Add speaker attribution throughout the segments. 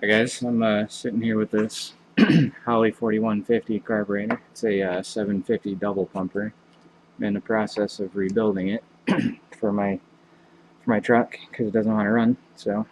Speaker 1: Hi guys, I'm sitting here with this Holley 4150 carburetor. It's a 750 double pumper. I'm in the process of rebuilding it for my truck because it doesn't want to run. So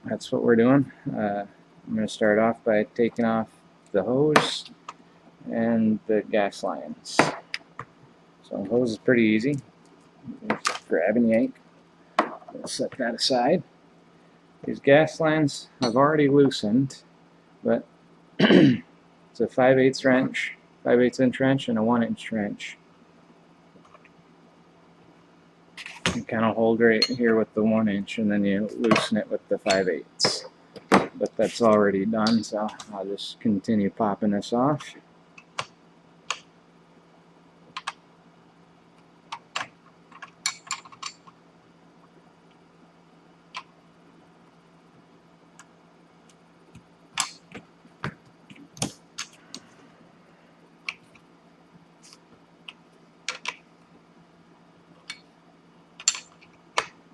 Speaker 1: that's what we're doing. I'm going to start off by taking off the hose and the gas lines. So the hose is pretty easy. Just grab and yank. We'll set that aside. These gas lines I've already loosened, but it's a 5/8 wrench, 5/8 inch wrench, and a 1-inch wrench. You kind of hold right here with the 1-inch, and then you loosen it with the 5/8. But that's already done, so I'll just continue popping this off.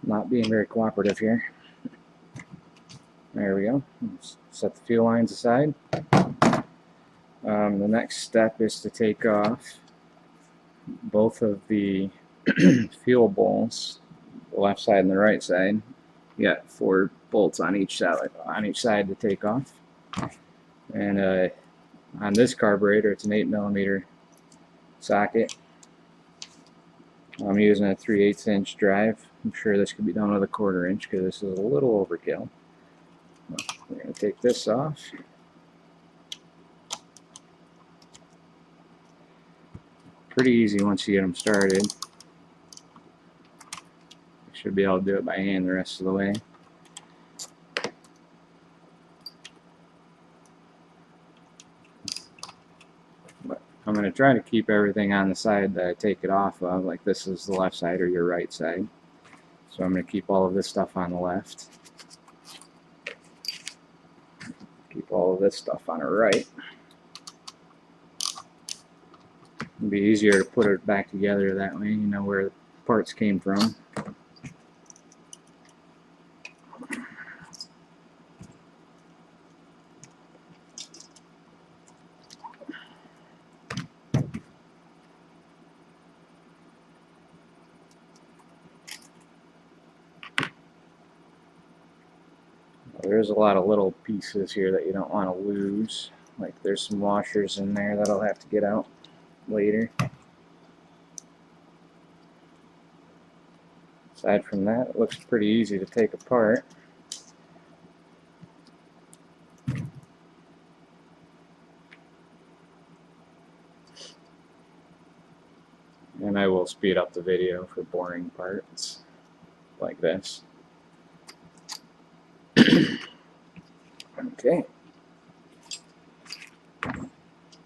Speaker 1: Not being very cooperative here. There we go. Let's set the fuel lines aside. The next step is to take off both of the fuel bowls, the left side and the right side. You got 4 bolts on each side to take off. And on this carburetor, it's an 8mm socket. I'm using a 3/8 inch drive. I'm sure this could be done with a 1/4 inch because this is a little overkill. We're going to take this off. Pretty easy once you get them started. You should be able to do it by hand the rest of the way. But I'm going to try to keep everything on the side that I take it off of, like this is the left side or your right side. So I'm going to keep all of this stuff on the left. Keep all of this stuff on the right. It'll be easier to put it back together that way, you know where the parts came from. There's a lot of little pieces here that you don't want to lose. Like there's some washers in there that I'll have to get out later. Aside from that, it looks pretty easy to take apart. And I will speed up the video for boring parts like this. Okay.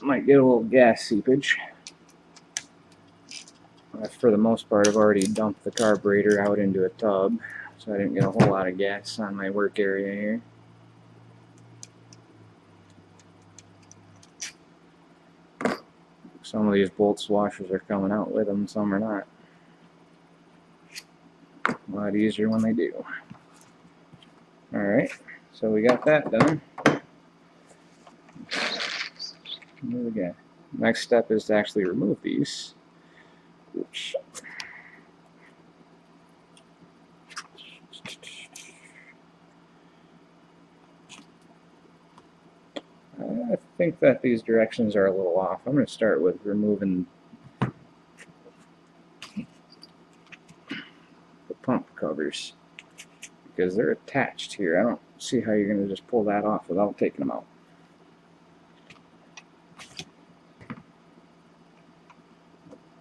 Speaker 1: Might get a little gas seepage. For the most part, I've already dumped the carburetor out into a tub, so I didn't get a whole lot of gas on my work area here. Some of these bolts washers are coming out with them, some are not. A lot easier when they do. Alright, so we got that done. There we go. Next step is to actually remove these. Oops. I think that these directions are a little off. I'm going to start with removing the pump covers because they're attached here. I don't see how you're going to just pull that off without taking them out.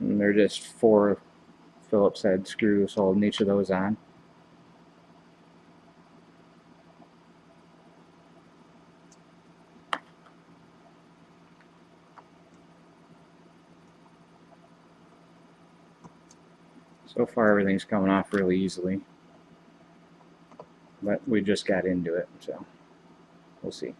Speaker 1: And they're just 4 Phillips head screws holding each of those on. So far everything's coming off really easily, but we just got into it, so we'll see.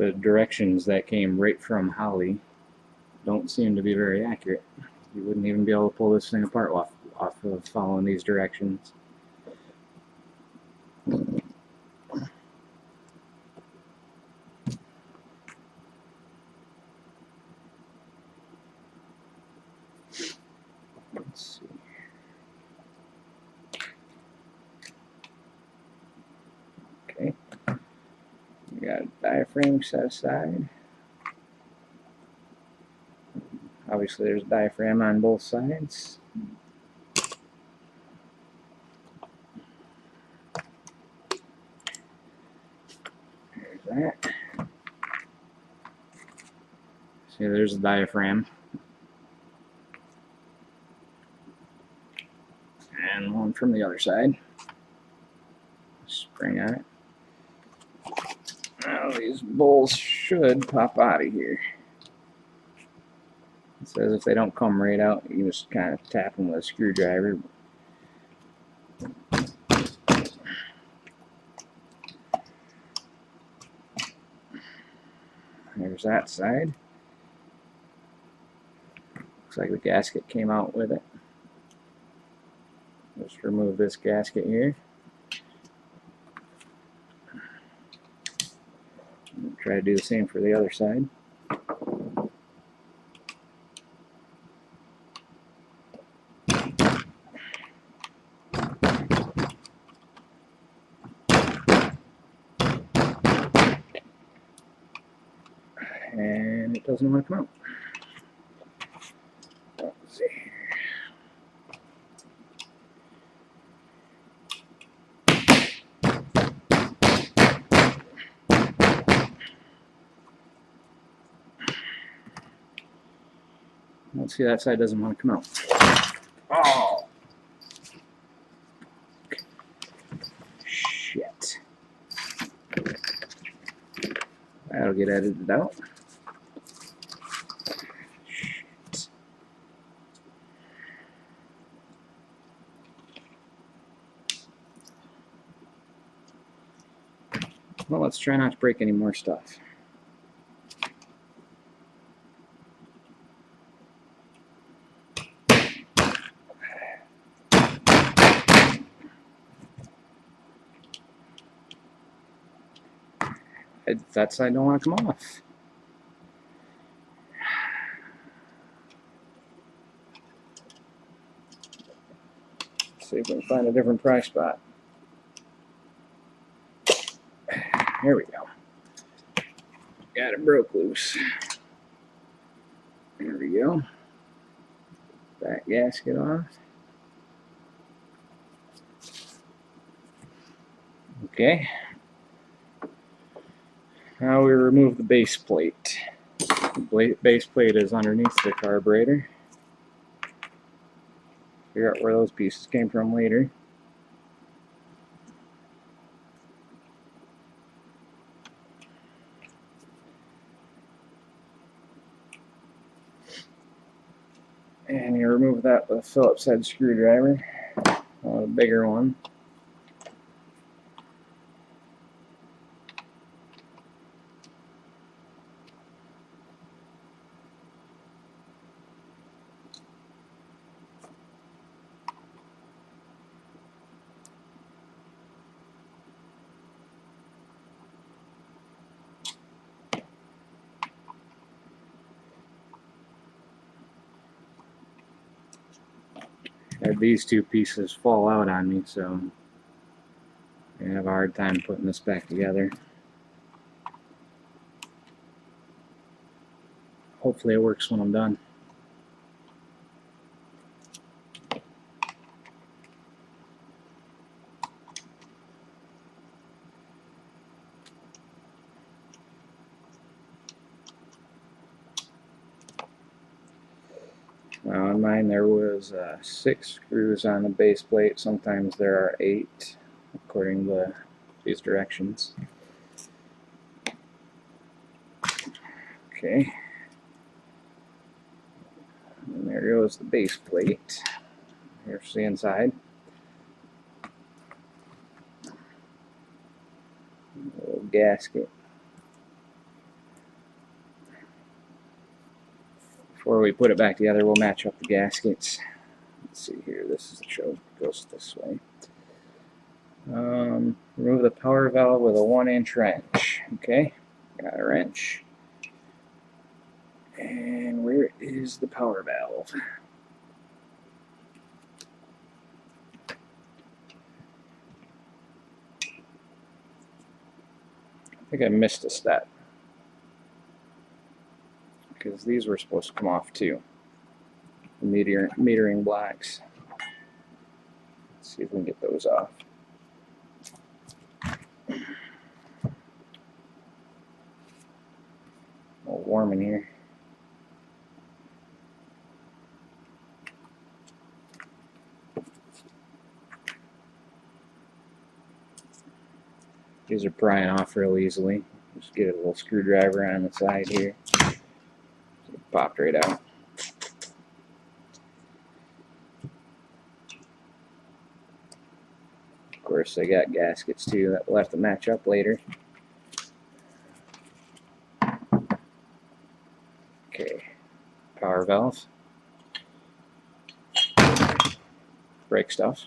Speaker 1: the directions that came right from Holley don't seem to be very accurate. You wouldn't even be able to pull this thing apart off of following these directions. Let's see. Okay. We got a diaphragm set aside. Obviously there's a diaphragm on both sides. There's that. See, there's a diaphragm. And one from the other side. Spring on it. Now these bolts should pop out of here. It says if they don't come right out, you can just kind of tap them with a screwdriver. There's that side. Looks like the gasket came out with it. Just remove this gasket here. Try to do the same for the other side. And it doesn't want to come out. Let's see. Let's see, that side doesn't want to come out. Oh! Shit. That'll get edited out. Shit. Well, let's try not to break any more stuff. That side don't want to come off. Let's see if we can find a different pry spot. There we go. Got it broke loose. There we go. Back gasket off. Okay. Now we remove the base plate. The base plate is underneath the carburetor. Figure out where those pieces came from later. And you remove that with a Phillips head screwdriver, a bigger one. Had these two pieces fall out on me, so I have a hard time putting this back together. Hopefully it works when I'm done. Now on mine there was 6 screws on the base plate. Sometimes there are 8 according to these directions. Okay. And there goes the base plate. Here's the inside. A little gasket. before we put it back together, we'll match up the gaskets. Let's see here. This is the show. Goes this way. Remove the power valve with a 1-inch wrench. Okay, got a wrench. And where is the power valve? I think I missed a step, because these were supposed to come off too. The metering blocks. Let's see if we can get those off. A little warm in here. These are prying off real easily. Just get a little screwdriver on the side here. It popped right out. Of course, they got gaskets too that we'll have to match up later. Okay, power valve, brake stuff.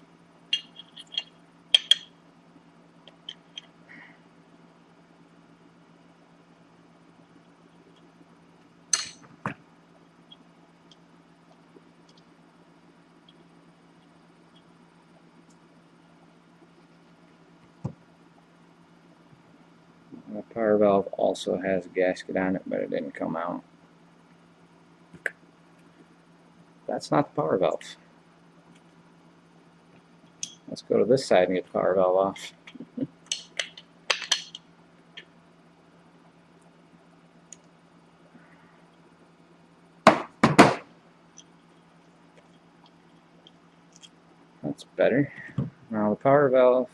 Speaker 1: The power valve also has a gasket on it, but it didn't come out. That's not the power valve. Let's go to this side and get the power valve off. That's better. Now the power valve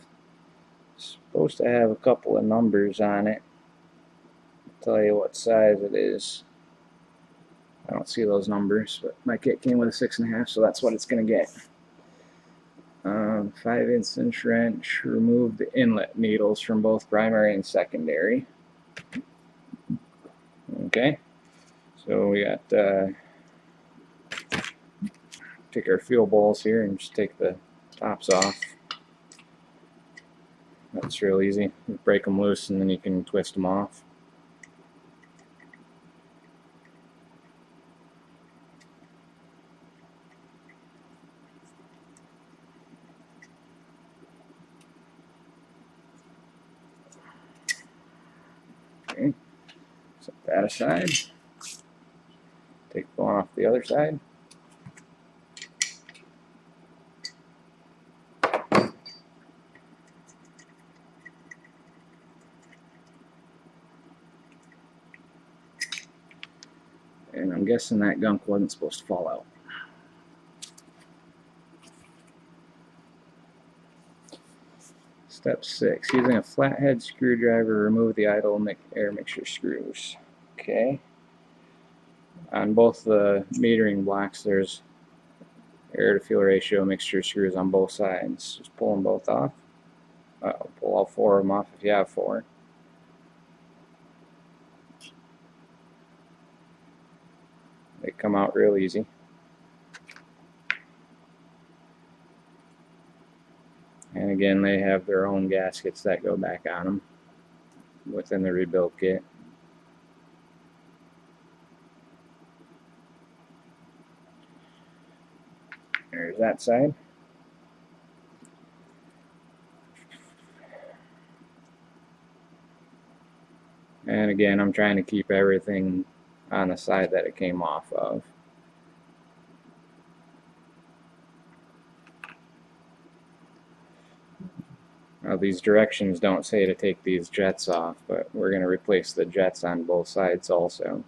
Speaker 1: is supposed to have a couple of numbers on it. I'll tell you what size it is. I don't see those numbers, but my kit came with a 6.5, so that's what it's going to get. 5-inch wrench. Remove the inlet needles from both primary and secondary. Okay, so we got take our fuel bowls here and just take the tops off. That's real easy. You break them loose and then you can twist them off. Okay, set that aside. Take the one off the other side. And I'm guessing that gunk wasn't supposed to fall out. Step 6. Using a flathead screwdriver, remove the idle air mixture screws. Okay. On both the metering blocks, there's air to fuel ratio mixture screws on both sides. Just pull them both off. Pull all 4 of them off if you have 4. They come out real easy. And again, they have their own gaskets that go back on them within the rebuild kit. There's that side. And again, I'm trying to keep everything on the side that it came off of. Now these directions don't say to take these jets off, but we're going to replace the jets on both sides also.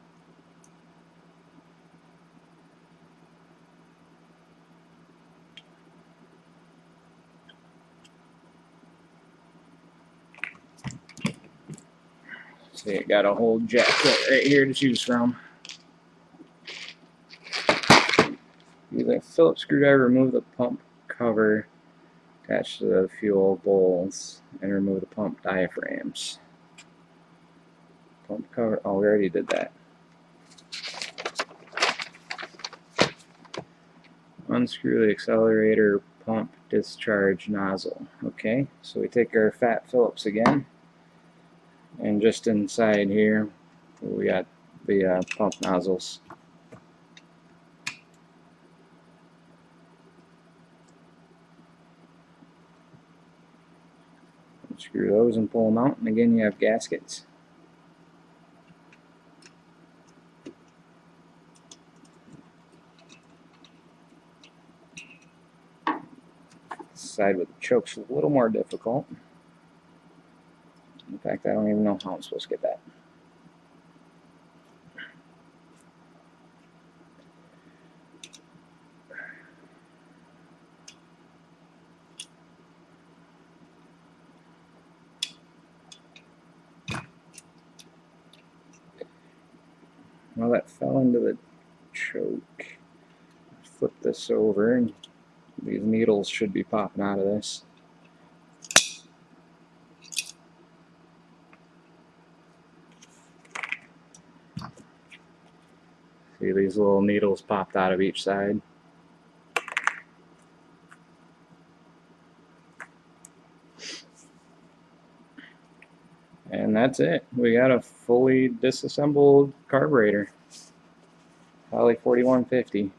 Speaker 1: So you got a whole jet kit right here to choose from. Use a Phillips screwdriver, remove the pump cover attached to the fuel bowls, and remove the pump diaphragms. Pump cover, oh, we already did that. unscrew the accelerator pump discharge nozzle. Okay, so we take our fat Phillips again, and just inside here we got the pump nozzles. Screw those and pull them out, and again you have gaskets. Side with the choke's a little more difficult. In fact, I don't even know how I'm supposed to get that. Well, that fell into the choke. Flip this over, and these needles should be popping out of this. See, these little needles popped out of each side. And that's it. We got a fully disassembled carburetor. Holley 4150.